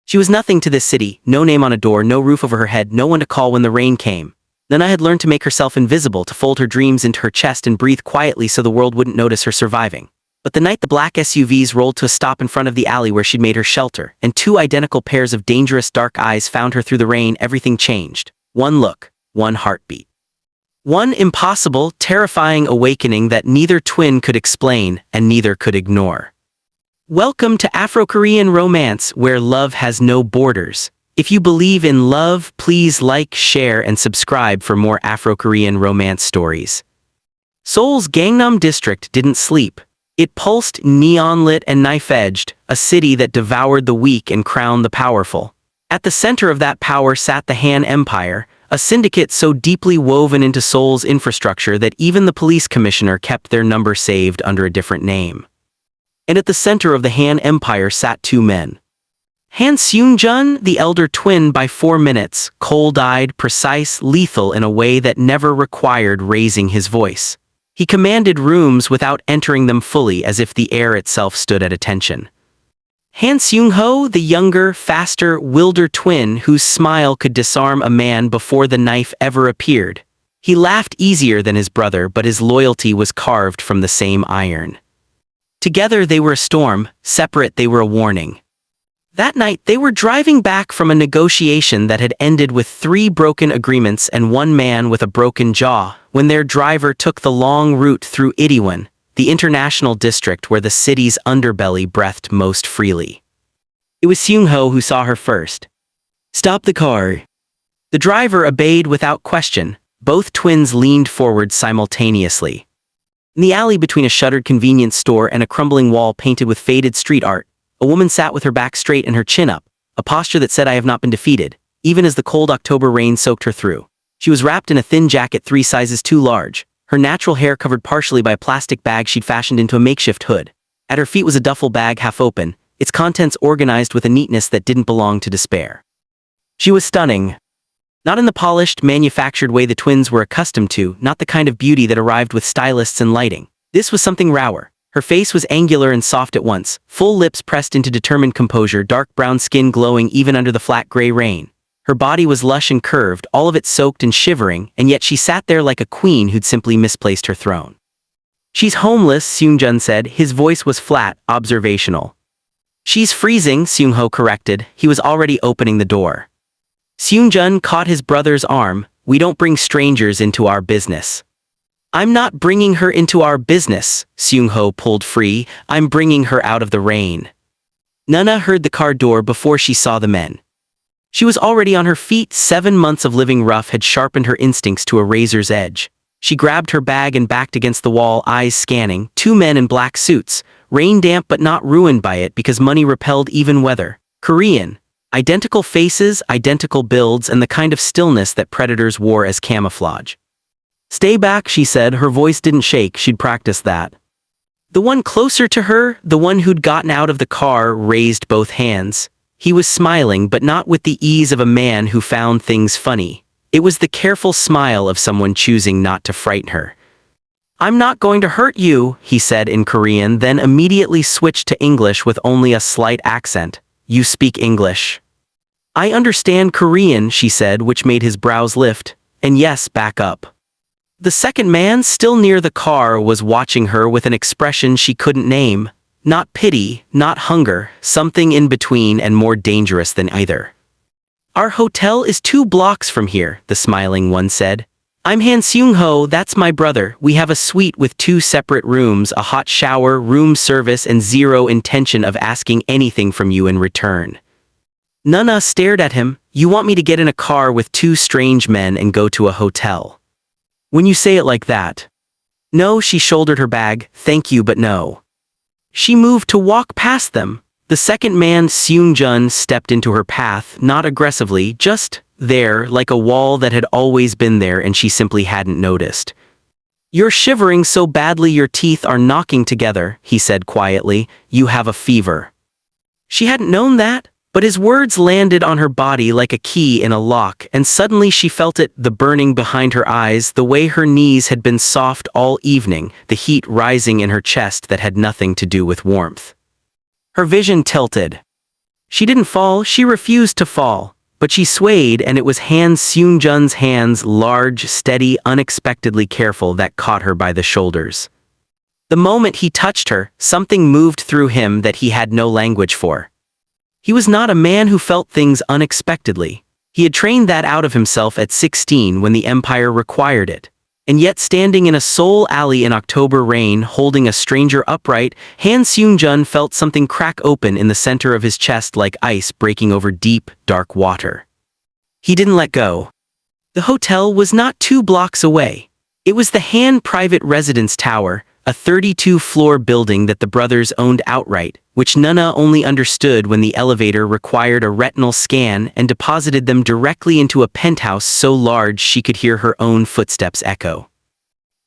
She was nothing to this city, no name on a door, no roof over her head, no one to call when the rain came. Nana had learned to make herself invisible, to fold her dreams into her chest and breathe quietly so the world wouldn't notice her surviving. But the night the black SUVs rolled to a stop in front of the alley where she'd made her shelter, and two identical pairs of dangerous dark eyes found her through the rain, everything changed. One look, one heartbeat. One impossible, terrifying awakening that neither twin could explain and neither could ignore. Welcome to Afro-Korean romance, where love has no borders. If you believe in love, please like, share, and subscribe for more Afro-Korean romance stories. Seoul's Gangnam district didn't sleep. It pulsed, neon-lit and knife-edged, a city that devoured the weak and crowned the powerful. At the center of that power sat the Han Empire, a syndicate so deeply woven into Seoul's infrastructure that even the police commissioner kept their number saved under a different name. And at the center of the Han Empire sat two men. Han Seung-jun, the elder twin by 4 minutes, cold-eyed, precise, lethal in a way that never required raising his voice. He commanded rooms without entering them fully, as if the air itself stood at attention. Han Seung-ho, the younger, faster, wilder twin whose smile could disarm a man before the knife ever appeared. He laughed easier than his brother, but his loyalty was carved from the same iron. Together they were a storm, separate they were a warning. That night they were driving back from a negotiation that had ended with 3 broken agreements and 1 man with a broken jaw, when their driver took the long route through Itaewon, the Interracial district where the city's underbelly breathed most freely. It was Seung-ho who saw her first. "Stop the car." The driver obeyed without question. Both twins leaned forward simultaneously. In the alley between a shuttered convenience store and a crumbling wall painted with faded street art, a woman sat with her back straight and her chin up, a posture that said, "I have not been defeated," even as the cold October rain soaked her through. She was wrapped in a thin jacket 3 sizes too large, her natural hair covered partially by a plastic bag she'd fashioned into a makeshift hood. At her feet was a duffel bag half open, its contents organized with a neatness that didn't belong to despair. She was stunning. Not in the polished, manufactured way the twins were accustomed to, not the kind of beauty that arrived with stylists and lighting. This was something rawer. Her face was angular and soft at once, full lips pressed into determined composure, dark brown skin glowing even under the flat gray rain. Her body was lush and curved, all of it soaked and shivering, and yet she sat there like a queen who'd simply misplaced her throne. "She's homeless," Seung-jun said. His voice was flat, observational. "She's freezing," Seung-ho corrected. He was already opening the door. Seung-jun caught his brother's arm. "We don't bring strangers into our business." "I'm not bringing her into our business," Seung-ho pulled free. "I'm bringing her out of the rain." Nana heard the car door before she saw the men. She was already on her feet. 7 months of living rough had sharpened her instincts to a razor's edge. She grabbed her bag and backed against the wall, eyes scanning. 2 men in black suits, rain-damp but not ruined by it because money repelled even weather. Korean. Identical faces, identical builds, and the kind of stillness that predators wore as camouflage. "Stay back," she said. Her voice didn't shake. She'd practiced that. The one closer to her, the one who'd gotten out of the car, raised both hands. He was smiling, but not with the ease of a man who found things funny. It was the careful smile of someone choosing not to frighten her. "I'm not going to hurt you," he said in Korean, then immediately switched to English with only a slight accent. "You speak English?" "I understand Korean," she said, which made his brows lift. "And yes, back up." The second man, still near the car, was watching her with an expression she couldn't name. Not pity, not hunger, something in between and more dangerous than either. "Our hotel is 2 blocks from here," the smiling one said. "I'm Han Seung-ho, that's my brother. We have a suite with 2 separate rooms, a hot shower, room service, and zero intention of asking anything from you in return." Nana stared at him. "You want me to get in a car with 2 strange men and go to a hotel? When you say it like that." "No," she shouldered her bag. "Thank you, but no." She moved to walk past them. The second man, Seung-jun, stepped into her path, not aggressively, just there, like a wall that had always been there and she simply hadn't noticed. "You're shivering so badly your teeth are knocking together," he said quietly. "You have a fever." She hadn't known that, but his words landed on her body like a key in a lock, and suddenly she felt it, the burning behind her eyes, the way her knees had been soft all evening, the heat rising in her chest that had nothing to do with warmth. Her vision tilted. She didn't fall, she refused to fall. But she swayed, and it was Han Seung-jun's hands, large, steady, unexpectedly careful, that caught her by the shoulders. The moment he touched her, something moved through him that he had no language for. He was not a man who felt things unexpectedly. He had trained that out of himself at 16 when the empire required it. And yet, standing in a Seoul alley in October rain, holding a stranger upright, Han Seung-jun felt something crack open in the center of his chest like ice breaking over deep, dark water. He didn't let go. The hotel was not 2 blocks away. It was the Han Private Residence Tower, a 32-floor building that the brothers owned outright, which Nana only understood when the elevator required a retinal scan and deposited them directly into a penthouse so large she could hear her own footsteps echo.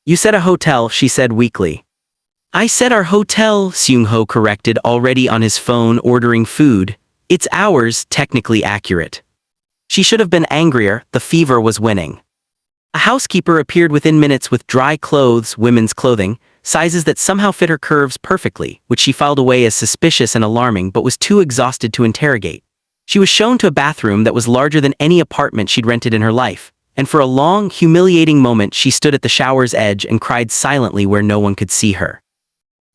"You said a hotel," she said weakly. "I said our hotel," Seung-ho corrected, already on his phone ordering food. "It's ours, technically accurate." She should have been angrier, the fever was winning. A housekeeper appeared within minutes with dry clothes, women's clothing, sizes that somehow fit her curves perfectly, which she filed away as suspicious and alarming but was too exhausted to interrogate. She was shown to a bathroom that was larger than any apartment she'd rented in her life, and for a long, humiliating moment she stood at the shower's edge and cried silently where no one could see her.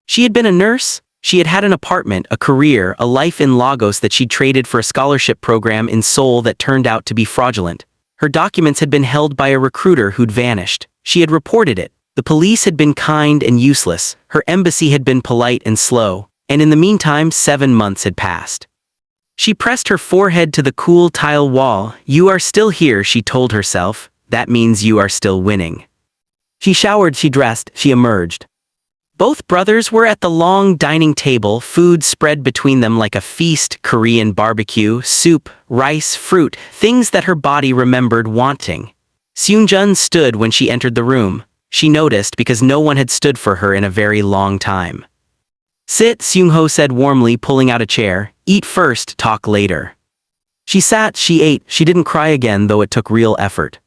She had been a nurse. She had had an apartment, a career, a life in Lagos that she'd traded for a scholarship program in Seoul that turned out to be fraudulent. Her documents had been held by a recruiter who'd vanished. She had reported it. The police had been kind and useless, her embassy had been polite and slow, and in the meantime 7 months had passed. She pressed her forehead to the cool tile wall. "You are still here," she told herself. "That means you are still winning." She showered, she dressed, she emerged. Both brothers were at the long dining table, food spread between them like a feast, Korean barbecue, soup, rice, fruit, things that her body remembered wanting. Seung-jun stood when she entered the room. She noticed because no one had stood for her in a very long time. "Sit," Seung-ho said warmly, pulling out a chair. "Eat first, talk later." She sat, she ate, she didn't cry again, though it took real effort.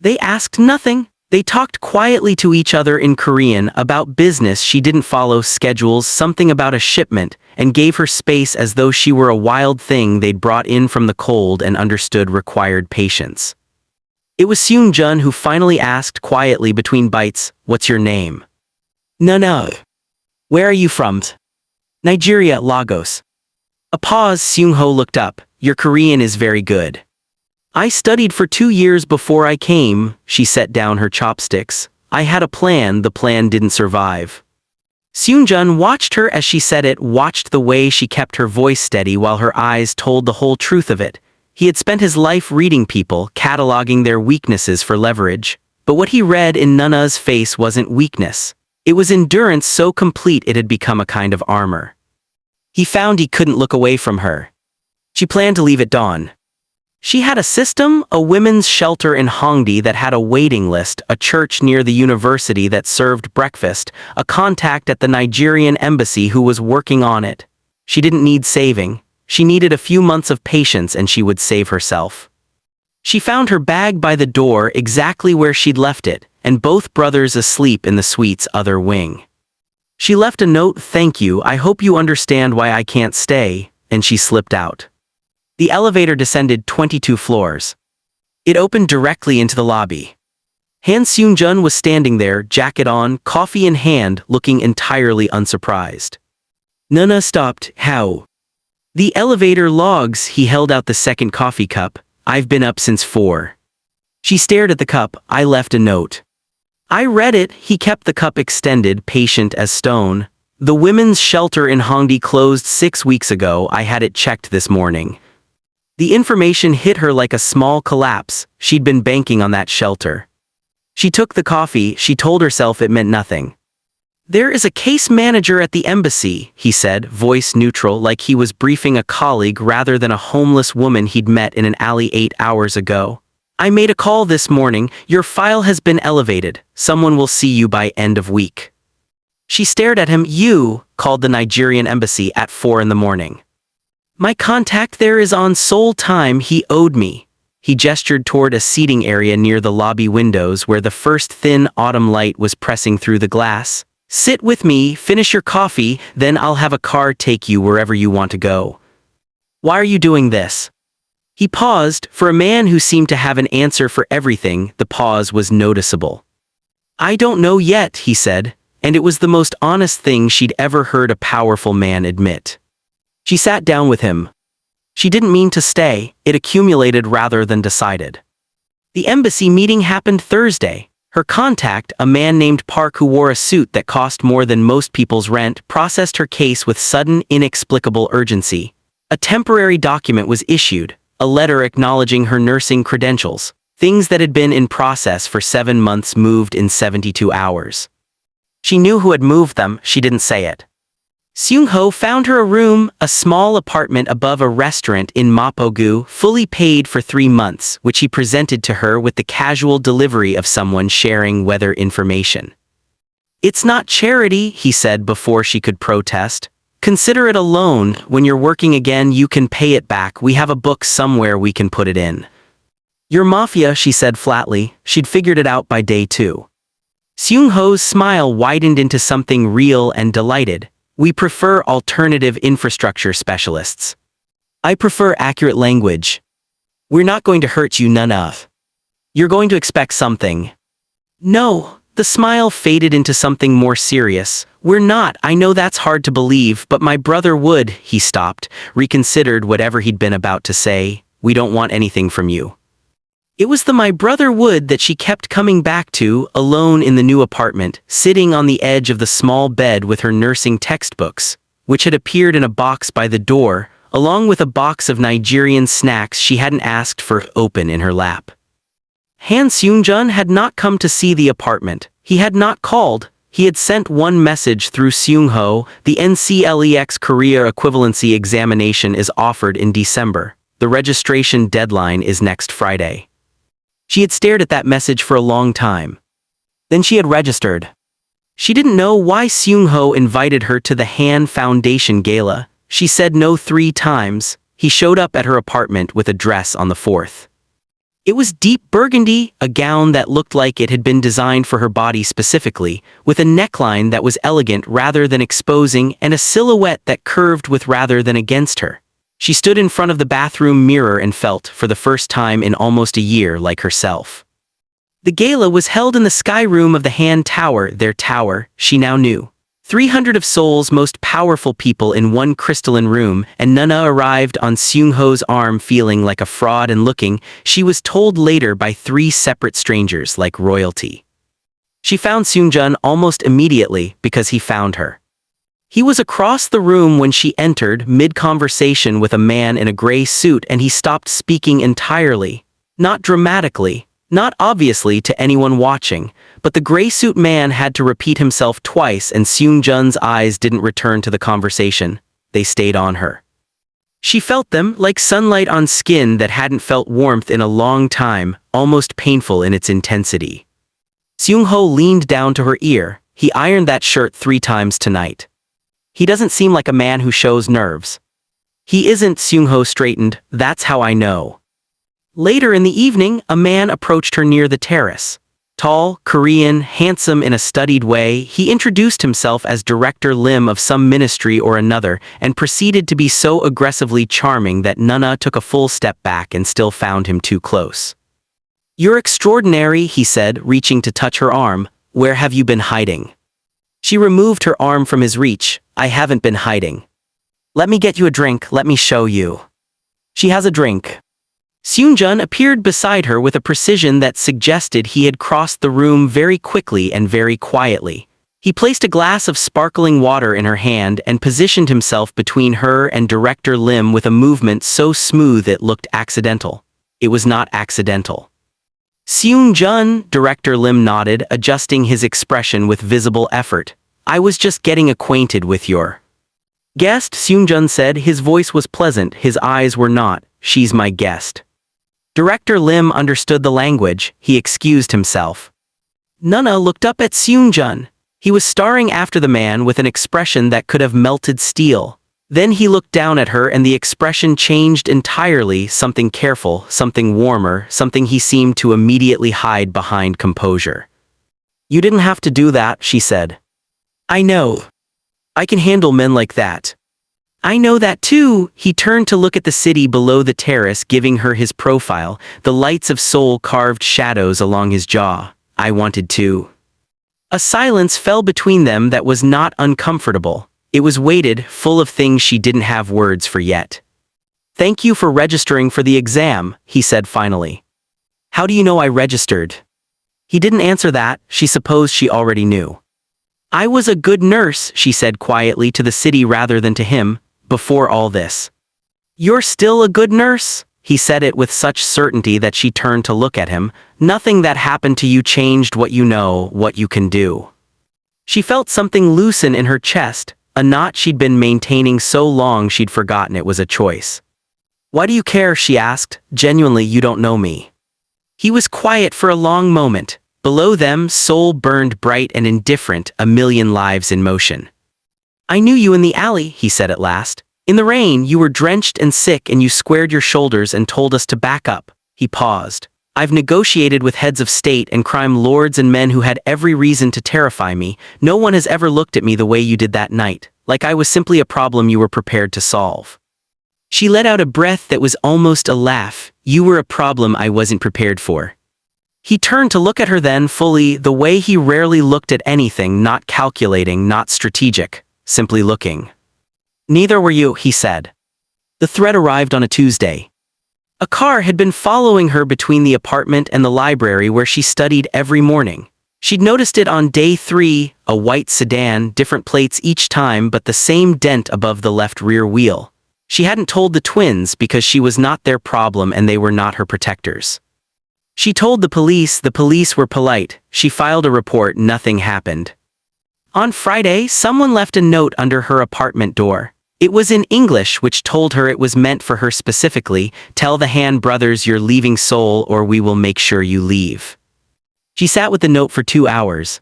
They asked nothing. They talked quietly to each other in Korean about business. She didn't follow schedules, something about a shipment, and gave her space as though she were a wild thing they'd brought in from the cold and understood required patience. It was Seung-jun who finally asked quietly between bites, "What's your name?" "No. Where are you from?" "Nigeria, Lagos." A pause. Seung-ho looked up. "Your Korean is very good." "I studied for 2 years before I came." She set down her chopsticks. "I had a plan, the plan didn't survive." Seung-jun watched her as she said it, watched the way she kept her voice steady while her eyes told the whole truth of it. He had spent his life reading people, cataloging their weaknesses for leverage. But what he read in Nana's face wasn't weakness. It was endurance so complete it had become a kind of armor. He found he couldn't look away from her. She planned to leave at dawn. She had a system, a women's shelter in Hongdae that had a waiting list, a church near the university that served breakfast, a contact at the Nigerian embassy who was working on it. She didn't need saving. She needed a few months of patience and she would save herself. She found her bag by the door, exactly where she'd left it, and both brothers asleep in the suite's other wing. She left a note, "Thank you, I hope you understand why I can't stay," and she slipped out. The elevator descended 22 floors. It opened directly into the lobby. Han Seung-jun was standing there, jacket on, coffee in hand, looking entirely unsurprised. Nana stopped. "How?" "The elevator logs." He held out the second coffee cup. "I've been up since 4. She stared at the cup. "I left a note." "I read it." He kept the cup extended, patient as stone. "The women's shelter in Hongdae closed 6 weeks ago. I had it checked this morning." The information hit her like a small collapse. She'd been banking on that shelter. She took the coffee. She told herself it meant nothing. "There is a case manager at the embassy," he said, voice neutral, like he was briefing a colleague rather than a homeless woman he'd met in an alley 8 hours ago. "I made a call this morning. Your file has been elevated. Someone will see you by end of week." She stared at him. "You called the Nigerian embassy at 4 in the morning. My contact there is on Seoul time. He owed me." He gestured toward a seating area near the lobby windows where the first thin autumn light was pressing through the glass. "Sit with me, finish your coffee, then I'll have a car take you wherever you want to go." Why are you doing this? He paused. For a man who seemed to have an answer for everything, the pause was noticeable. I don't know yet, he said, and it was the most honest thing she'd ever heard a powerful man admit. She sat down with him. She didn't mean to stay, it accumulated rather than decided. The embassy meeting happened Thursday. Her contact, a man named Park who wore a suit that cost more than most people's rent, processed her case with sudden, inexplicable urgency. A temporary document was issued, a letter acknowledging her nursing credentials. Things that had been in process for 7 months moved in 72 hours. She knew who had moved them, she didn't say it. Seung-ho found her a room, a small apartment above a restaurant in Mapogu, fully paid for 3 months, which he presented to her with the casual delivery of someone sharing weather information. It's not charity, he said before she could protest. Consider it a loan. When you're working again, you can pay it back. We have a book somewhere we can put it in. You're Mafia, she said flatly. She'd figured it out by day 2. Seung-ho's smile widened into something real and delighted. We prefer alternative infrastructure specialists. I prefer accurate language. We're not going to hurt you, none of. You're going to expect something. No. The smile faded into something more serious. We're not. I know that's hard to believe, but my brother would. He stopped, reconsidered whatever he'd been about to say. We don't want anything from you. It was the my brother would that she kept coming back to, alone in the new apartment, sitting on the edge of the small bed with her nursing textbooks, which had appeared in a box by the door, along with a box of Nigerian snacks she hadn't asked for, open in her lap. Han Seung-jun had not come to see the apartment. He had not called. He had sent one message through Seung-ho. The NCLEX Career Equivalency Examination is offered in December. The registration deadline is next Friday. She had stared at that message for a long time. Then she had registered. She didn't know why Seung-ho invited her to the Han Foundation Gala. She said no 3 times. He showed up at her apartment with a dress on the 4th. It was deep burgundy, a gown that looked like it had been designed for her body specifically, with a neckline that was elegant rather than exposing and a silhouette that curved with rather than against her. She stood in front of the bathroom mirror and felt, for the first time in almost a year, like herself. The gala was held in the sky room of the Han Tower, their tower, she now knew. 300 of Seoul's most powerful people in one crystalline room, and Nana arrived on Seung-ho's arm feeling like a fraud and looking, she was told later, by 3 separate strangers like royalty. She found Seung-jun almost immediately because he found her. He was across the room when she entered, mid-conversation with a man in a gray suit, and he stopped speaking entirely. Not dramatically, not obviously to anyone watching, but the gray suit man had to repeat himself twice, and Seung-jun's eyes didn't return to the conversation. They stayed on her. She felt them, like sunlight on skin that hadn't felt warmth in a long time, almost painful in its intensity. Seung-ho leaned down to her ear. He ironed that shirt 3 times tonight. He doesn't seem like a man who shows nerves. He isn't, Seung-ho straightened. That's how I know. Later in the evening, a man approached her near the terrace. Tall, Korean, handsome in a studied way, he introduced himself as Director Lim of some ministry or another, and proceeded to be so aggressively charming that Nana took a full step back and still found him too close. You're extraordinary, he said, reaching to touch her arm. Where have you been hiding? She removed her arm from his reach. I haven't been hiding. Let me get you a drink, let me show you. She has a drink. Seung-jun appeared beside her with a precision that suggested he had crossed the room very quickly and very quietly. He placed a glass of sparkling water in her hand and positioned himself between her and Director Lim with a movement so smooth it looked accidental. It was not accidental. Seung-jun, Director Lim nodded, adjusting his expression with visible effort. I was just getting acquainted with your guest, Seung-jun said. His voice was pleasant, his eyes were not. She's my guest. Director Lim understood the language. He excused himself. Nana looked up at Seung-jun. He was staring after the man with an expression that could have melted steel. Then he looked down at her and the expression changed entirely, something careful, something warmer, something he seemed to immediately hide behind composure. You didn't have to do that, she said. I know. I can handle men like that. I know that too. He turned to look at the city below the terrace, giving her his profile, the lights of Seoul carved shadows along his jaw. I wanted to. A silence fell between them that was not uncomfortable. It was weighted, full of things she didn't have words for yet. Thank you for registering for the exam, he said finally. How do you know I registered? He didn't answer that. She supposed she already knew. I was a good nurse, she said quietly to the city rather than to him, before all this. You're still a good nurse? He said it with such certainty that she turned to look at him. Nothing that happened to you changed what you know, what you can do. She felt something loosen in her chest, a knot she'd been maintaining so long she'd forgotten it was a choice. Why do you care? She asked. Genuinely, you don't know me. He was quiet for a long moment. Below them, Seoul burned bright and indifferent, a million lives in motion. I knew you in the alley, he said at last. In the rain, you were drenched and sick and you squared your shoulders and told us to back up. He paused. I've negotiated with heads of state and crime lords and men who had every reason to terrify me. No one has ever looked at me the way you did that night, like I was simply a problem you were prepared to solve. She let out a breath that was almost a laugh. You were a problem I wasn't prepared for. He turned to look at her then fully, the way he rarely looked at anything, not calculating, not strategic, simply looking. Neither were you, he said. The threat arrived on a Tuesday. A car had been following her between the apartment and the library where she studied every morning. She'd noticed it on day 3, a white sedan, different plates each time but the same dent above the left rear wheel. She hadn't told the twins because she was not their problem and they were not her protectors. She told the police were polite. She filed a report, nothing happened. On Friday, someone left a note under her apartment door. It was in English, which told her it was meant for her specifically. Tell the Han brothers you're leaving Seoul or we will make sure you leave. She sat with the note for 2 hours.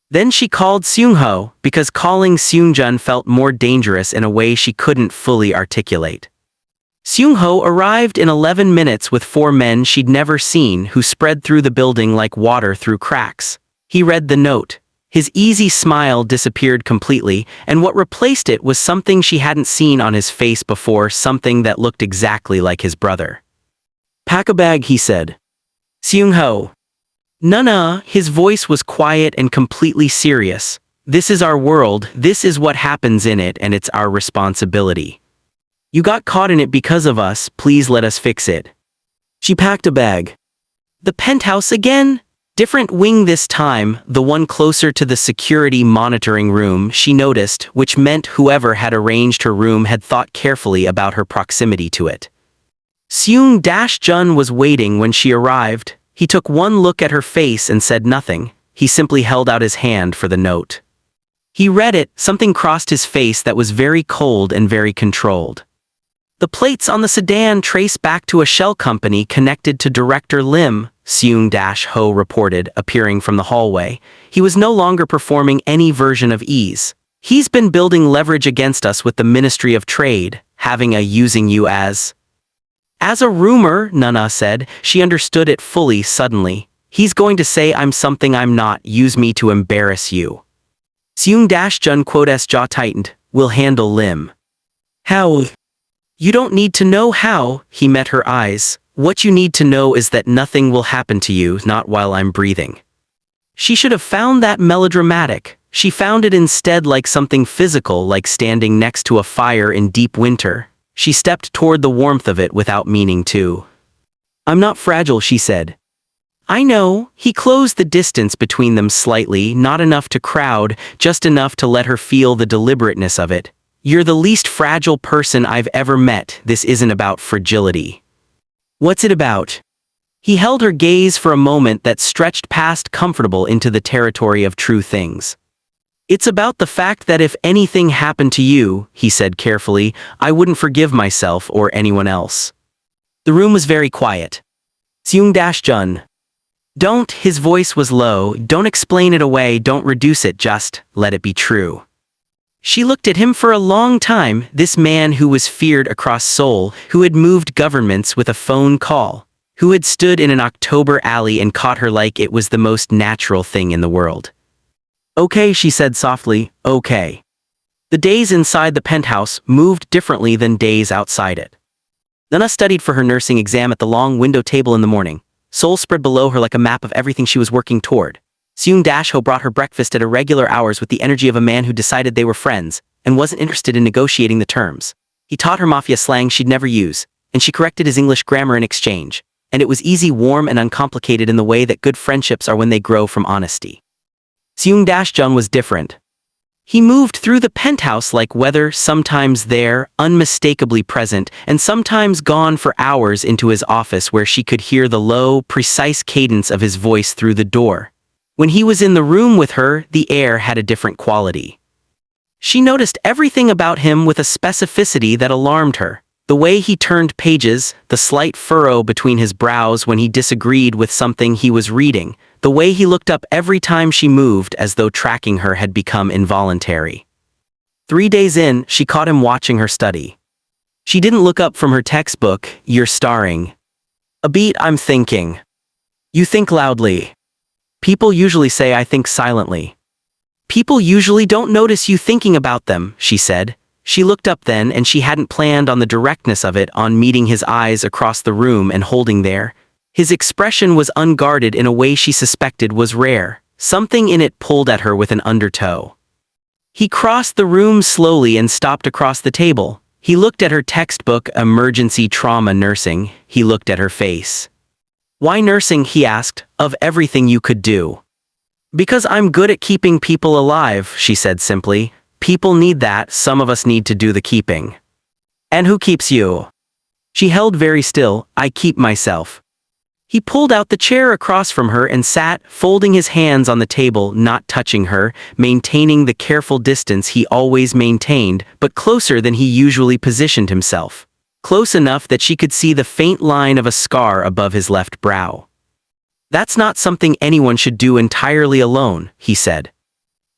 Then she called Seung-ho, because calling Seung-jun felt more dangerous in a way she couldn't fully articulate. Seung-ho arrived in 11 minutes with 4 men she'd never seen who spread through the building like water through cracks. He read the note. His easy smile disappeared completely, and what replaced it was something she hadn't seen on his face before, something that looked exactly like his brother. Pack a bag, he said. Seung-ho. Nuh-uh, his voice was quiet and completely serious. This is our world, this is what happens in it, and it's our responsibility. You got caught in it because of us, please let us fix it. She packed a bag. The penthouse again? Different wing this time, the one closer to the security monitoring room, she noticed, which meant whoever had arranged her room had thought carefully about her proximity to it. Seung-jun was waiting when she arrived. He took one look at her face and said nothing. He simply held out his hand for the note. He read it, something crossed his face that was very cold and very controlled. The plates on the sedan trace back to a shell company connected to Director Lim, Seung-ho reported, appearing from the hallway. He was no longer performing any version of ease. He's been building leverage against us with the Ministry of Trade, having a using you as a rumor, Nana said. She understood it fully suddenly. He's going to say I'm something I'm not, use me to embarrass you. Seung-jun quote's jaw tightened. We'll handle Lim. How? You don't need to know how, he met her eyes. What you need to know is that nothing will happen to you, not while I'm breathing. She should have found that melodramatic. She found it instead like something physical, like standing next to a fire in deep winter. She stepped toward the warmth of it without meaning to. I'm not fragile, she said. I know. He closed the distance between them slightly, not enough to crowd, just enough to let her feel the deliberateness of it. You're the least fragile person I've ever met. This isn't about fragility. What's it about? He held her gaze for a moment that stretched past comfortable into the territory of true things. It's about the fact that if anything happened to you, he said carefully, I wouldn't forgive myself or anyone else. The room was very quiet. Seung-jun. Don't, his voice was low, don't explain it away, don't reduce it, just let it be true. She looked at him for a long time, this man who was feared across Seoul, who had moved governments with a phone call, who had stood in an October alley and caught her like it was the most natural thing in the world. Okay, she said softly, okay. The days inside the penthouse moved differently than days outside it. Nana studied for her nursing exam at the long window table in the morning, Seoul spread below her like a map of everything she was working toward. Seung-ho brought her breakfast at irregular hours with the energy of a man who decided they were friends and wasn't interested in negotiating the terms. He taught her Mafia slang she'd never use, and she corrected his English grammar in exchange, and it was easy, warm, and uncomplicated in the way that good friendships are when they grow from honesty. Seung-jun was different. He moved through the penthouse like weather, sometimes there, unmistakably present, and sometimes gone for hours into his office where she could hear the low, precise cadence of his voice through the door. When he was in the room with her, the air had a different quality. She noticed everything about him with a specificity that alarmed her. The way he turned pages, the slight furrow between his brows when he disagreed with something he was reading, the way he looked up every time she moved as though tracking her had become involuntary. 3 days in, she caught him watching her study. She didn't look up from her textbook. "You're starring." "A beat, I'm thinking." "You think loudly." "People usually say I think silently." "People usually don't notice you thinking about them," she said. She looked up then, and she hadn't planned on the directness of it, on meeting his eyes across the room and holding there. His expression was unguarded in a way she suspected was rare. Something in it pulled at her with an undertow. He crossed the room slowly and stopped across the table. He looked at her textbook, Emergency Trauma Nursing. He looked at her face. "Why nursing?" he asked. "Of everything you could do." "Because I'm good at keeping people alive," she said simply. "People need that, some of us need to do the keeping." "And who keeps you?" She held very still. "I keep myself." He pulled out the chair across from her and sat, folding his hands on the table, not touching her, maintaining the careful distance he always maintained, but closer than he usually positioned himself. Close enough that she could see the faint line of a scar above his left brow. "That's not something anyone should do entirely alone," he said.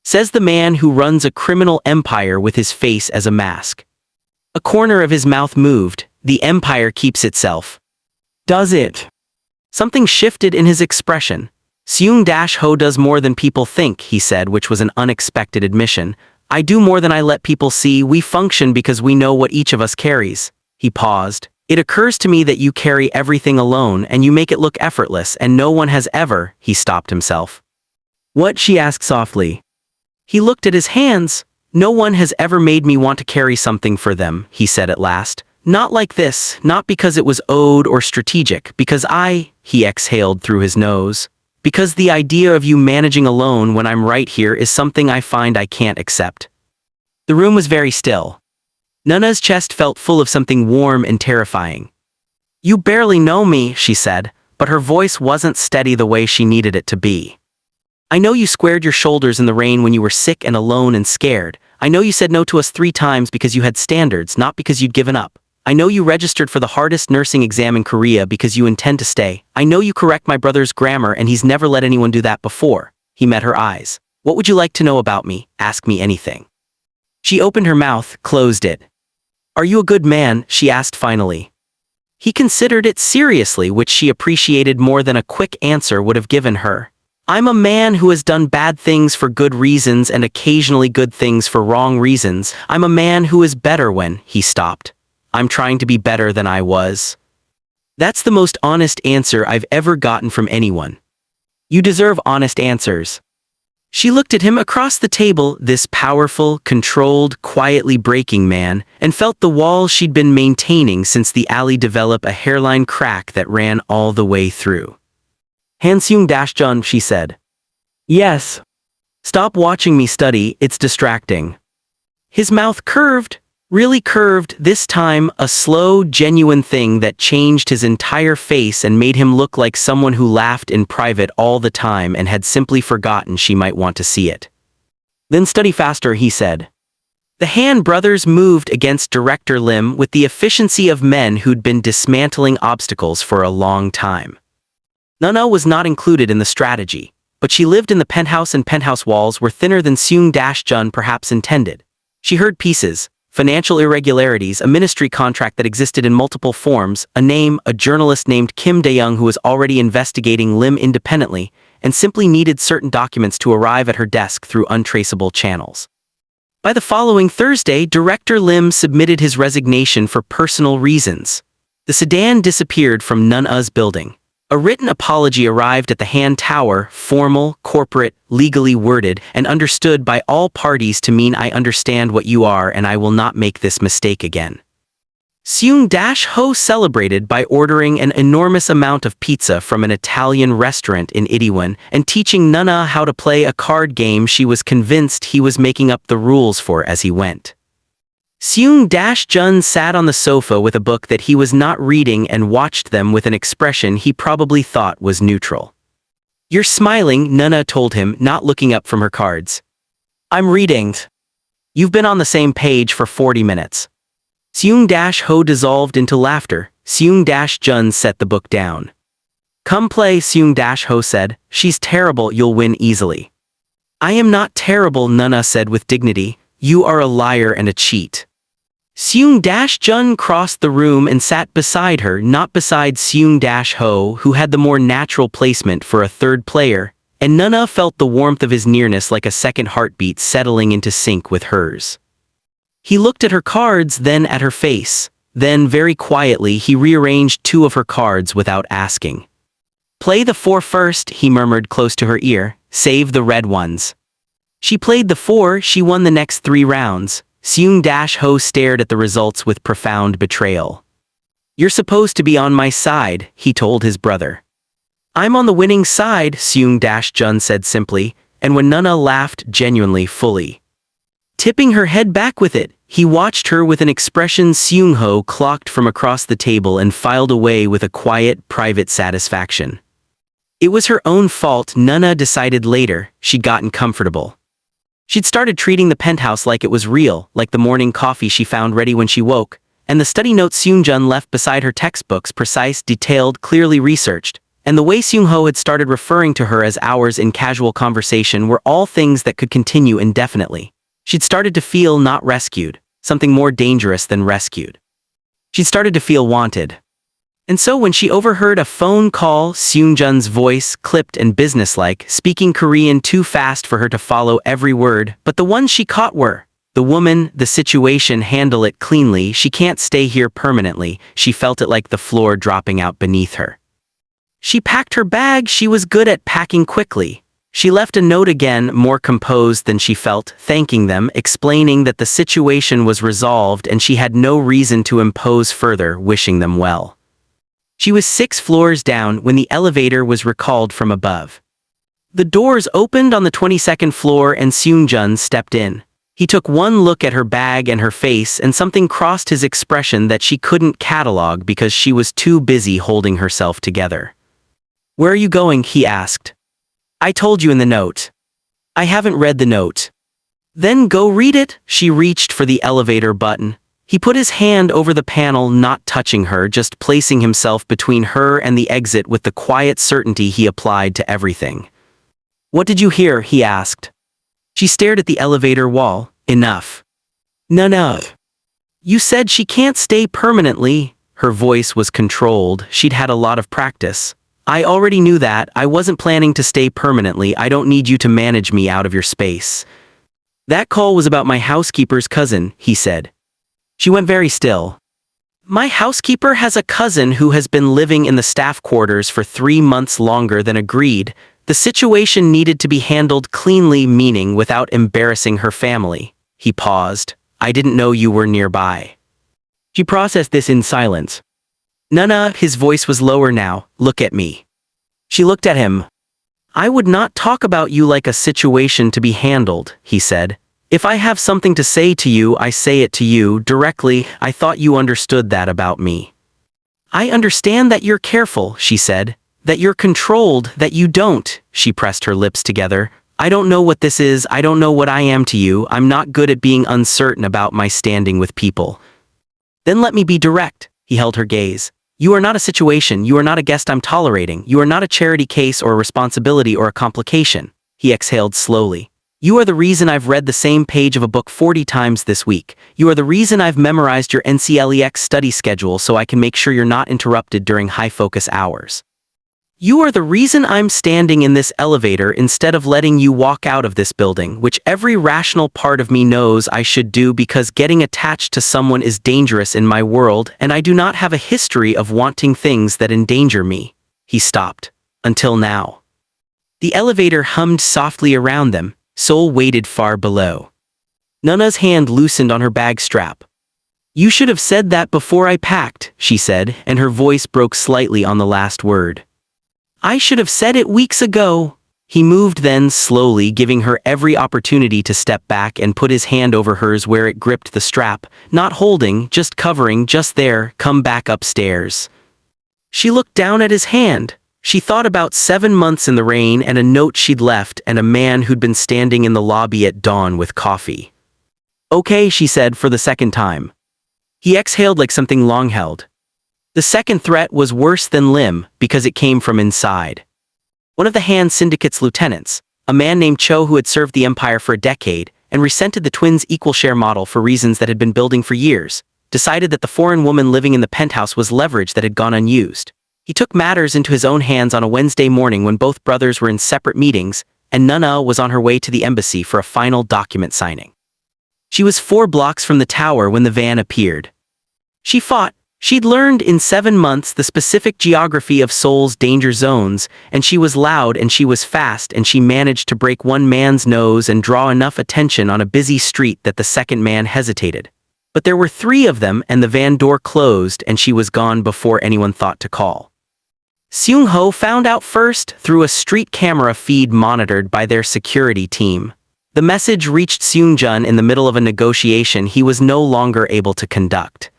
Says the man who runs a criminal empire with his face as a mask. A corner of his mouth moved. "The empire keeps itself." "Does it?" Something shifted in his expression. "Seung-ho does more than people think," he said, which was an unexpected admission. "I do more than I let people see. We function because we know what each of us carries." He paused. "It occurs to me that you carry everything alone, and you make it look effortless, and no one has ever—" He stopped himself. "What?" she asked softly. He looked at his hands. "No one has ever made me want to carry something for them," he said at last. "Not like this, not because it was owed or strategic, because he exhaled through his nose. "Because the idea of you managing alone when I'm right here is something I find I can't accept." The room was very still. Nana's chest felt full of something warm and terrifying. "You barely know me," she said, but her voice wasn't steady the way she needed it to be. "I know you squared your shoulders in the rain when you were sick and alone and scared. I know you said no to us 3 times because you had standards, not because you'd given up. I know you registered for the hardest nursing exam in Korea because you intend to stay. I know you correct my brother's grammar, and he's never let anyone do that before." He met her eyes. "What would you like to know about me? Ask me anything." She opened her mouth, closed it. "Are you a good man?" she asked finally. He considered it seriously, which she appreciated more than a quick answer would have given her. "I'm a man who has done bad things for good reasons and occasionally good things for wrong reasons. I'm a man who is better when—" He stopped. "I'm trying to be better than I was." That's the most honest answer I've ever gotten from anyone. You deserve honest answers. She looked at him across the table, this powerful, controlled, quietly breaking man, and felt the wall she'd been maintaining since the alley develop a hairline crack that ran all the way through. "Han Seung-jun," she said. "Yes." "Stop watching me study, it's distracting." His mouth curved. Really curved, this time, a slow, genuine thing that changed his entire face and made him look like someone who laughed in private all the time and had simply forgotten she might want to see it. "Then study faster," he said. The Han brothers moved against Director Lim with the efficiency of men who'd been dismantling obstacles for a long time. Nana was not included in the strategy, but she lived in the penthouse, and penthouse walls were thinner than Seung-jun perhaps intended. She heard pieces. Financial irregularities, a ministry contract that existed in multiple forms, a name, a journalist named Kim Dae-young who was already investigating Lim independently, and simply needed certain documents to arrive at her desk through untraceable channels. By the following Thursday, Director Lim submitted his resignation for personal reasons. The sedan disappeared from Nunna's building. A written apology arrived at the Han Tower, formal, corporate, legally worded, and understood by all parties to mean I understand what you are and I will not make this mistake again. Seung-ho celebrated by ordering an enormous amount of pizza from an Italian restaurant in Itaewon and teaching Nunna how to play a card game she was convinced he was making up the rules for as he went. Seung-jun sat on the sofa with a book that he was not reading and watched them with an expression he probably thought was neutral. "You're smiling," Nunna told him, not looking up from her cards. "I'm reading." "You've been on the same page for 40 minutes. Seung-ho dissolved into laughter. Seung-jun set the book down. "Come play," Seung-ho said. "She's terrible, you'll win easily." "I am not terrible," Nunna said with dignity. "You are a liar and a cheat." Seung-jun crossed the room and sat beside her, not beside Seung-ho, who had the more natural placement for a third player, and Nunna felt the warmth of his nearness like a second heartbeat settling into sync with hers. He looked at her cards, then at her face. Then, very quietly, he rearranged 2 of her cards without asking. "Play the 4 first," he murmured close to her ear. "Save the red ones." She played the 4, she won the next 3 rounds. Seung-ho stared at the results with profound betrayal. "You're supposed to be on my side," he told his brother. "I'm on the winning side," Seung-jun said simply, and when Nunna laughed genuinely fully. Tipping her head back with it, he watched her with an expression Seung-ho clocked from across the table and filed away with a quiet, private satisfaction. It was her own fault, Nunna decided later. She'd gotten comfortable. She'd started treating the penthouse like it was real, like the morning coffee she found ready when she woke, and the study notes Seung-jun left beside her textbooks, precise, detailed, clearly researched, and the way Seung-ho had started referring to her as ours in casual conversation were all things that could continue indefinitely. She'd started to feel not rescued, something more dangerous than rescued. She'd started to feel wanted. And so when she overheard a phone call, Seung-jun's voice, clipped and businesslike, speaking Korean too fast for her to follow every word, but the ones she caught were, "The woman, the situation, handle it cleanly, she can't stay here permanently." She felt it like the floor dropping out beneath her. She packed her bag. She was good at packing quickly. She left a note again, more composed than she felt, thanking them, explaining that the situation was resolved and she had no reason to impose further, wishing them well. She was 6 floors down when the elevator was recalled from above. The doors opened on the 22nd floor and Seung-jun stepped in. He took one look at her bag and her face, and something crossed his expression that she couldn't catalog because she was too busy holding herself together. "Where are you going?" he asked. "I told you in the note." "I haven't read the note." "Then go read it." She reached for the elevator button. He put his hand over the panel, not touching her, just placing himself between her and the exit with the quiet certainty he applied to everything. "What did you hear?" he asked. She stared at the elevator wall. "Enough." "No. You said she can't stay permanently." Her voice was controlled. She'd had a lot of practice. "I already knew that. I wasn't planning to stay permanently. I don't need you to manage me out of your space." "That call was about my housekeeper's cousin," he said. She went very still. "My housekeeper has a cousin who has been living in the staff quarters for 3 months longer than agreed. The situation needed to be handled cleanly, meaning without embarrassing her family." He paused. "I didn't know you were nearby." She processed this in silence. "Nunna," his voice was lower now, "look at me." She looked at him. "I would not talk about you like a situation to be handled," he said. "If I have something to say to you, I say it to you directly. I thought you understood that about me." "I understand that you're careful," she said. "That you're controlled, that you don't." She pressed her lips together. "I don't know what this is. I don't know what I am to you. I'm not good at being uncertain about my standing with people." "Then let me be direct." He held her gaze. "You are not a situation. You are not a guest I'm tolerating. You are not a charity case or a responsibility or a complication." He exhaled slowly. "You are the reason I've read the same page of a book 40 times this week. You are the reason I've memorized your NCLEX study schedule so I can make sure you're not interrupted during high-focus hours. You are the reason I'm standing in this elevator instead of letting you walk out of this building, which every rational part of me knows I should do because getting attached to someone is dangerous in my world and I do not have a history of wanting things that endanger me." He stopped. Until now. The elevator hummed softly around them. Seoul waited far below. Nana's hand loosened on her bag strap. "You should have said that before I packed," she said, and her voice broke slightly on the last word. "I should have said it weeks ago." He moved then slowly, giving her every opportunity to step back and put his hand over hers where it gripped the strap, not holding, just covering, just there. "Come back upstairs." She looked down at his hand. She thought about 7 months in the rain and a note she'd left and a man who'd been standing in the lobby at dawn with coffee. "Okay," she said for the second time. He exhaled like something long held. The second threat was worse than Lim because it came from inside. One of the Han Syndicate's lieutenants, a man named Cho who had served the empire for a decade and resented the twins' equal share model for reasons that had been building for years, decided that the foreign woman living in the penthouse was leverage that had gone unused. He took matters into his own hands on a Wednesday morning when both brothers were in separate meetings and Nana was on her way to the embassy for a final document signing. She was 4 blocks from the tower when the van appeared. She fought. She'd learned in 7 months the specific geography of Seoul's danger zones, and she was loud and she was fast and she managed to break one man's nose and draw enough attention on a busy street that the second man hesitated. But there were 3 of them and the van door closed and she was gone before anyone thought to call. Seung-ho found out first through a street camera feed monitored by their security team. The message reached Seung-jun in the middle of a negotiation he was no longer able to conduct.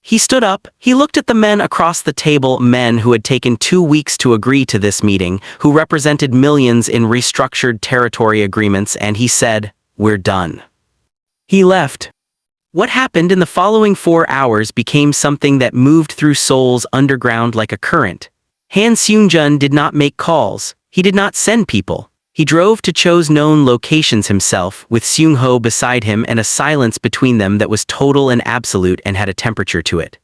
He stood up, he looked at the men across the table, men who had taken 2 weeks to agree to this meeting, who represented millions in restructured territory agreements, and he said, "We're done." He left. What happened in the following 4 hours became something that moved through Seoul's underground like a current. Han Seung-jun did not make calls, he did not send people. He drove to Cho's known locations himself, with Seung-ho beside him and a silence between them that was total and absolute and had a temperature to it.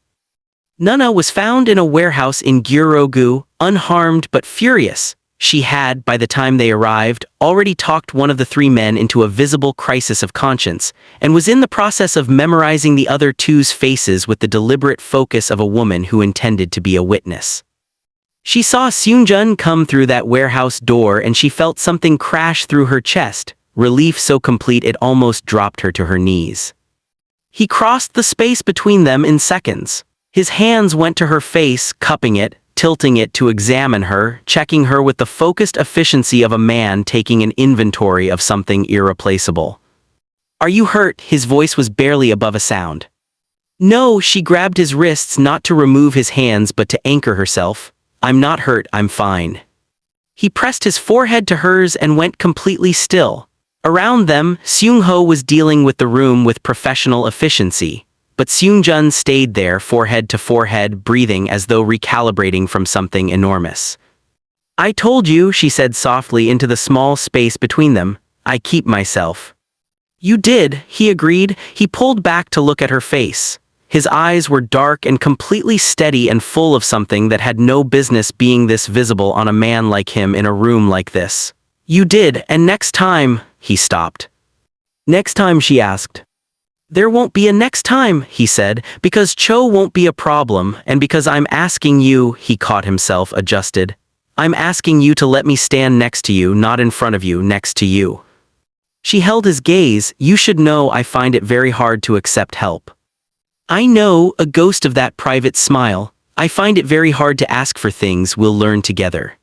Nana was found in a warehouse in Gyeongju, unharmed but furious. She had, by the time they arrived, already talked one of the 3 men into a visible crisis of conscience, and was in the process of memorizing the other 2's faces with the deliberate focus of a woman who intended to be a witness. She saw Seung-jun come through that warehouse door and she felt something crash through her chest, relief so complete it almost dropped her to her knees. He crossed the space between them in seconds. His hands went to her face, cupping it, tilting it to examine her, checking her with the focused efficiency of a man taking an inventory of something irreplaceable. "Are you hurt?" His voice was barely above a sound. "No," she grabbed his wrists not to remove his hands but to anchor herself. "I'm not hurt, I'm fine." He pressed his forehead to hers and went completely still. Around them, Seung-ho was dealing with the room with professional efficiency, but Seung-jun stayed there forehead to forehead, breathing as though recalibrating from something enormous. "I told you," she said softly into the small space between them, "I keep myself." "You did," he agreed. He pulled back to look at her face. His eyes were dark and completely steady and full of something that had no business being this visible on a man like him in a room like this. "You did, and next time," he stopped. "Next time?" she asked. "There won't be a next time," he said, "because Cho won't be a problem, and because I'm asking you," he caught himself adjusted. "I'm asking you to let me stand next to you, not in front of you, next to you." She held his gaze. "You should know I find it very hard to accept help." "I know," a ghost of that private smile. "I find it very hard to ask for things we'll learn together."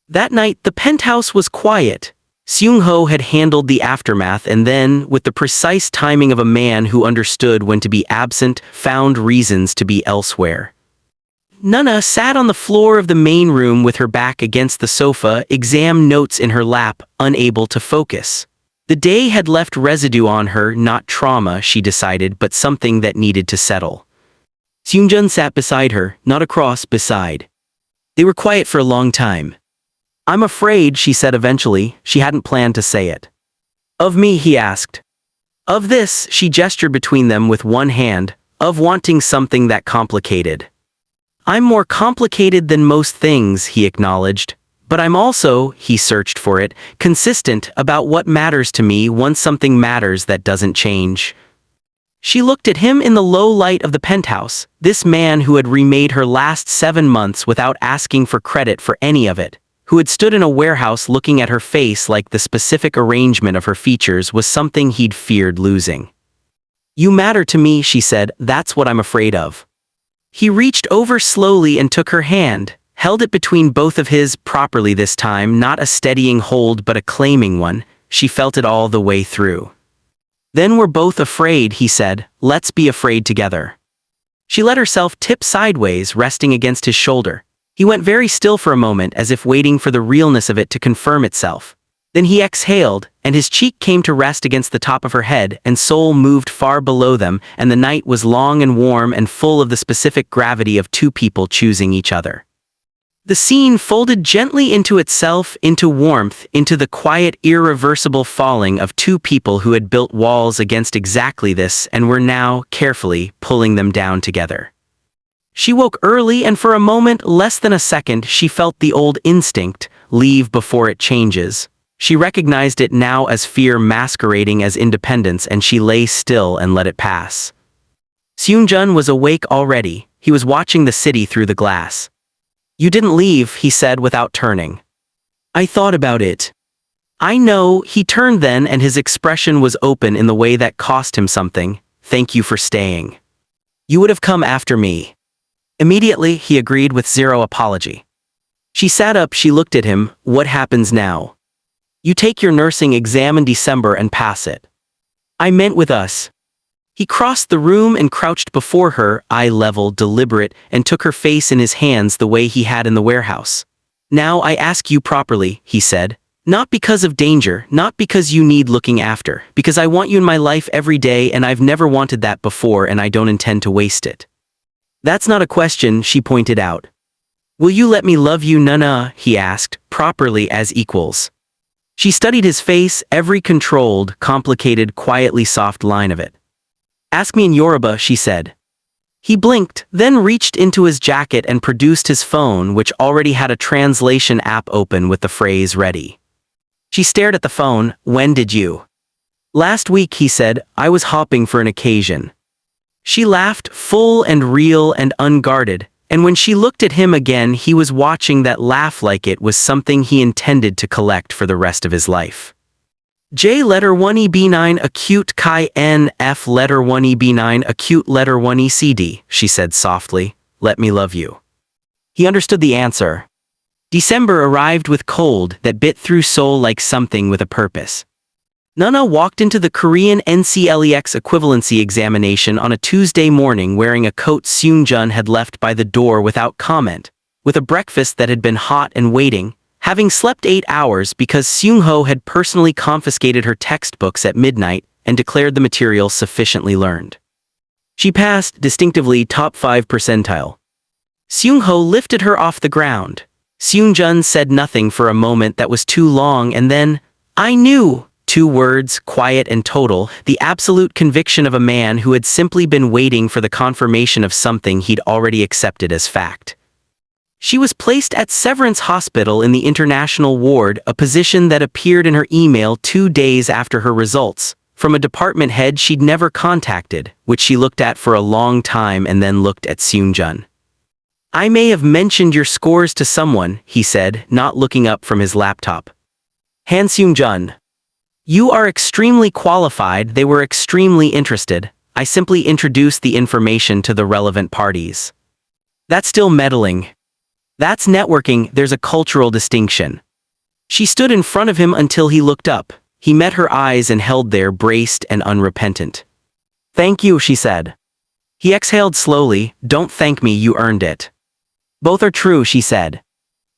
That night, the penthouse was quiet. Seung-ho had handled the aftermath and then, with the precise timing of a man who understood when to be absent, found reasons to be elsewhere. Nana sat on the floor of the main room with her back against the sofa, exam notes in her lap, unable to focus. The day had left residue on her, not trauma, she decided, but something that needed to settle. Seung-jun sat beside her, not across, beside. They were quiet for a long time. "I'm afraid," she said eventually. She hadn't planned to say it. "Of me?" he asked. "Of this," she gestured between them with one hand, "of wanting something that complicated." I'm more complicated than most things, he acknowledged. But I'm also, he searched for it, consistent about what matters to me once something matters that doesn't change. She looked at him in the low light of the penthouse, this man who had remade her last 7 months without asking for credit for any of it, who had stood in a warehouse looking at her face like the specific arrangement of her features was something he'd feared losing. You matter to me, she said, that's what I'm afraid of. He reached over slowly and took her hand, held it between both of his, properly this time, not a steadying hold but a claiming one. She felt it all the way through. Then we're both afraid, he said, let's be afraid together. She let herself tip sideways, resting against his shoulder. He went very still for a moment as if waiting for the realness of it to confirm itself. Then he exhaled, and his cheek came to rest against the top of her head, and Seoul moved far below them, and the night was long and warm and full of the specific gravity of two people choosing each other. The scene folded gently into itself, into warmth, into the quiet, irreversible falling of two people who had built walls against exactly this and were now, carefully, pulling them down together. She woke early, and for a moment, less than a second, she felt the old instinct, leave before it changes. She recognized it now as fear masquerading as independence, and she lay still and let it pass. Seung-jun was awake already. He was watching the city through the glass. You didn't leave, he said without turning. I thought about it. I know, he turned then, and his expression was open in the way that cost him something. Thank you for staying. You would have come after me. Immediately, he agreed with zero apology. She sat up, she looked at him. What happens now? You take your nursing exam in December and pass it. I meant with us. He crossed the room and crouched before her, eye level, deliberate, and took her face in his hands the way he had in the warehouse. Now I ask you properly, he said. Not because of danger, not because you need looking after, because I want you in my life every day and I've never wanted that before and I don't intend to waste it. That's not a question, she pointed out. Will you let me love you, Nana? He asked, properly as equals. She studied his face, every controlled, complicated, quietly soft line of it. Ask me in Yoruba, she said. He blinked, then reached into his jacket and produced his phone, which already had a translation app open with the phrase ready. She stared at the phone. When did you? Last week, he said. I was hopping for an occasion. She laughed, full and real and unguarded, and when she looked at him again, he was watching that laugh like it was something he intended to collect for the rest of his life. J letter 1EB9 acute chi N F letter 1EB9 acute letter 1ECD, she said softly. Let me love you. He understood the answer. December arrived with cold that bit through Seoul like something with a purpose. Nana walked into the Korean NCLEX equivalency examination on a Tuesday morning wearing a coat Seung-jun had left by the door without comment, with a breakfast that had been hot and waiting, having slept 8 hours because Seung-ho had personally confiscated her textbooks at midnight and declared the material sufficiently learned. She passed, distinctively top 5 percentile. Seung-ho lifted her off the ground. Seung-jun said nothing for a moment that was too long, and then, I knew! 2 words, quiet and total, the absolute conviction of a man who had simply been waiting for the confirmation of something he'd already accepted as fact. She was placed at Severance Hospital in the international ward, a position that appeared in her email 2 days after her results, from a department head she'd never contacted, which she looked at for a long time and then looked at Seung-jun. I may have mentioned your scores to someone, he said, not looking up from his laptop. Han Seung-jun. You are extremely qualified, they were extremely interested. I simply introduced the information to the relevant parties. That's still meddling. That's networking, there's a cultural distinction. She stood in front of him until he looked up. He met her eyes and held there, braced and unrepentant. Thank you, she said. He exhaled slowly. Don't thank me, you earned it. Both are true, she said.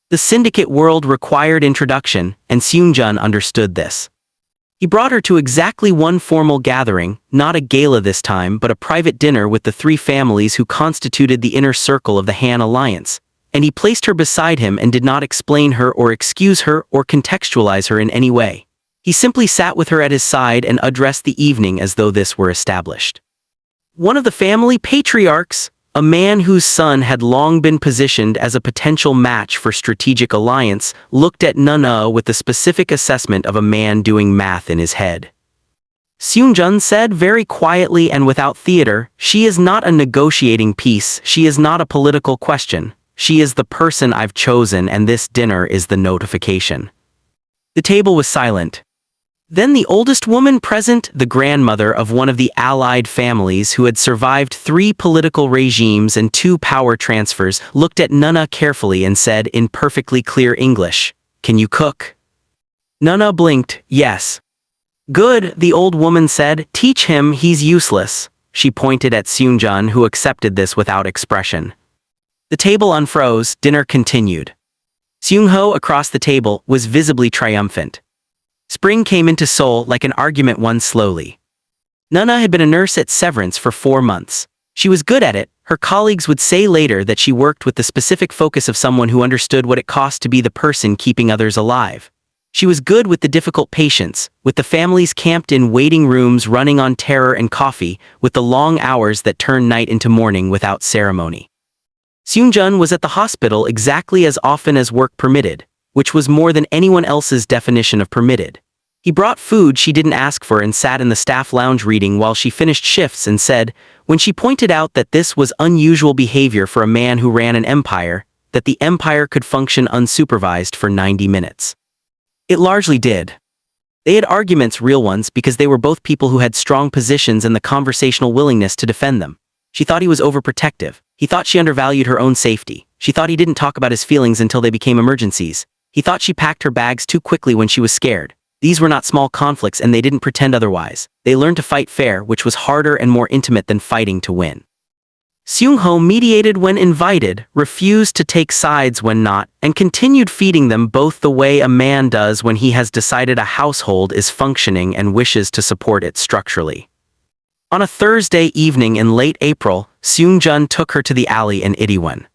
The syndicate world required introduction, and Seung-jun understood this. He brought her to exactly one formal gathering, not a gala this time but a private dinner with the 3 families who constituted the inner circle of the Han Alliance, and he placed her beside him and did not explain her or excuse her or contextualize her in any way. He simply sat with her at his side and addressed the evening as though this were established. One of the family patriarchs, A man whose son had long been positioned as a potential match for strategic alliance looked at Nana with the specific assessment of a man doing math in his head. Seung-jun said very quietly and without theater, "She is not a negotiating piece, she is not a political question. She is the person I've chosen, and this dinner is the notification." The table was silent. Then the oldest woman present, the grandmother of one of the allied families who had survived 3 political regimes and 2 power transfers, looked at Nana carefully and said in perfectly clear English, "Can you cook?" Nana blinked, "Yes." "Good," the old woman said. "Teach him, he's useless." She pointed at Seung-jun, who accepted this without expression. The table unfroze, dinner continued. Seung-ho across the table was visibly triumphant. Spring came into Seoul like an argument won slowly. Nana had been a nurse at Severance for 4 months. She was good at it. Her colleagues would say later that she worked with the specific focus of someone who understood what it cost to be the person keeping others alive. She was good with the difficult patients, with the families camped in waiting rooms running on terror and coffee, with the long hours that turned night into morning without ceremony. Seung-jun was at the hospital exactly as often as work permitted, which was more than anyone else's definition of permitted. He brought food she didn't ask for and sat in the staff lounge reading while she finished shifts and said, when she pointed out that this was unusual behavior for a man who ran an empire, that the empire could function unsupervised for 90 minutes. It largely did. They had arguments, real ones, because they were both people who had strong positions and the conversational willingness to defend them. She thought he was overprotective. He thought she undervalued her own safety. She thought he didn't talk about his feelings until they became emergencies. He thought she packed her bags too quickly when she was scared. These were not small conflicts, and they didn't pretend otherwise. They learned to fight fair, which was harder and more intimate than fighting to win. Seung-ho mediated when invited, refused to take sides when not, and continued feeding them both the way a man does when he has decided a household is functioning and wishes to support it structurally. On a Thursday evening in late April, Seung-jun took her to the alley in Itaewon.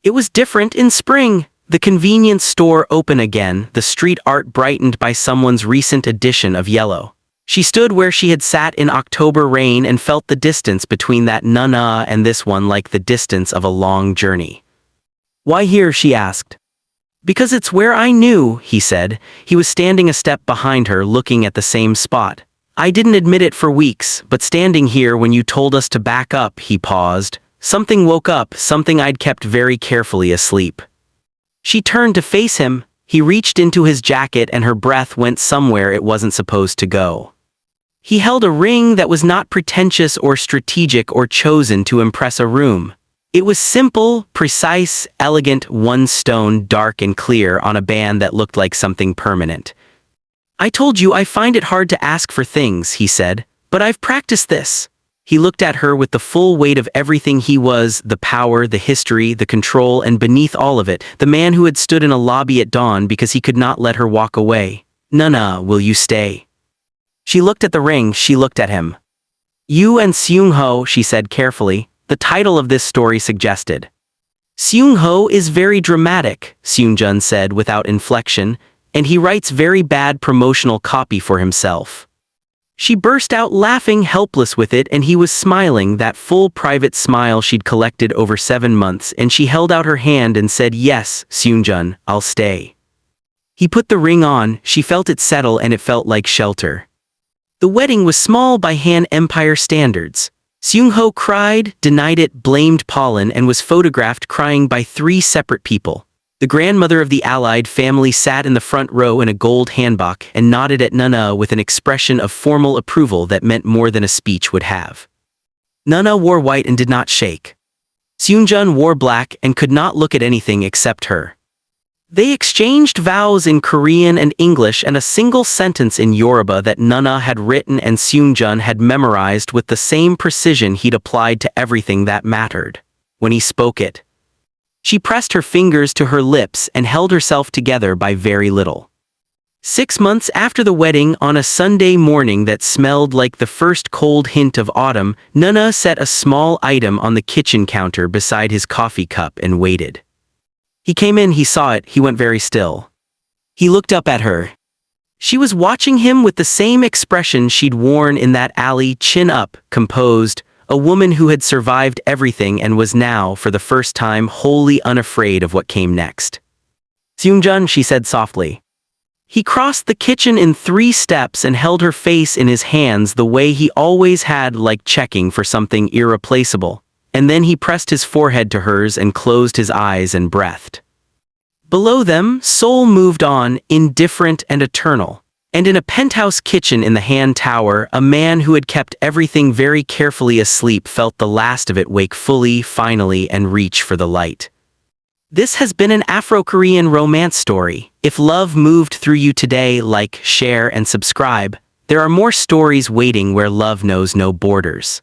It was different in spring. The convenience store open again, the street art brightened by someone's recent addition of yellow. She stood where she had sat in October rain and felt the distance between that Nana and this one like the distance of a long journey. "Why here?" she asked. "Because it's where I knew," he said. He was standing a step behind her, looking at the same spot. "I didn't admit it for weeks, but standing here when you told us to back up," he paused. "Something woke up, something I'd kept very carefully asleep." She turned to face him. He reached into his jacket and her breath went somewhere it wasn't supposed to go. He held a ring that was not pretentious or strategic or chosen to impress a room. It was simple, precise, elegant, one stone, dark and clear on a band that looked like something permanent. "I told you I find it hard to ask for things," he said, "but I've practiced this." He looked at her with the full weight of everything he was, the power, the history, the control, and beneath all of it, the man who had stood in a lobby at dawn because he could not let her walk away. "Nana, will you stay?" She looked at the ring, she looked at him. "You and Seung-ho," she said carefully, the title of this story suggested. "Seung-ho is very dramatic," Seung-jun said without inflection, "and he writes very bad promotional copy for himself." She burst out laughing, helpless with it, and he was smiling, that full private smile she'd collected over 7 months, and she held out her hand and said, "Yes, Seung-jun, I'll stay." He put the ring on, she felt it settle and it felt like shelter. The wedding was small by Han Empire standards. Seung-ho cried, denied it, blamed Pollen, and was photographed crying by 3 separate people. The grandmother of the allied family sat in the front row in a gold hanbok and nodded at Nana with an expression of formal approval that meant more than a speech would have. Nana wore white and did not shake. Seung-jun wore black and could not look at anything except her. They exchanged vows in Korean and English and a single sentence in Yoruba that Nana had written and Seung-jun had memorized with the same precision he'd applied to everything that mattered. When he spoke it, she pressed her fingers to her lips and held herself together by very little. 6 months after the wedding, on a Sunday morning that smelled like the first cold hint of autumn, Nana set a small item on the kitchen counter beside his coffee cup and waited. He came in, he saw it, he went very still. He looked up at her. She was watching him with the same expression she'd worn in that alley, chin up, composed. a woman who had survived everything and was now, for the first time, wholly unafraid of what came next. Seung-jun, she said softly. He crossed the kitchen in 3 steps and held her face in his hands the way he always had, like checking for something irreplaceable, and then he pressed his forehead to hers and closed his eyes and breathed. Below them, Seoul moved on, indifferent and eternal. And in a penthouse kitchen in the Han Tower, a man who had kept everything very carefully asleep felt the last of it wake fully, finally, and reach for the light. This has been an Afro-Korean romance story. If love moved through you today, like, share, and subscribe. There are more stories waiting where love knows no borders.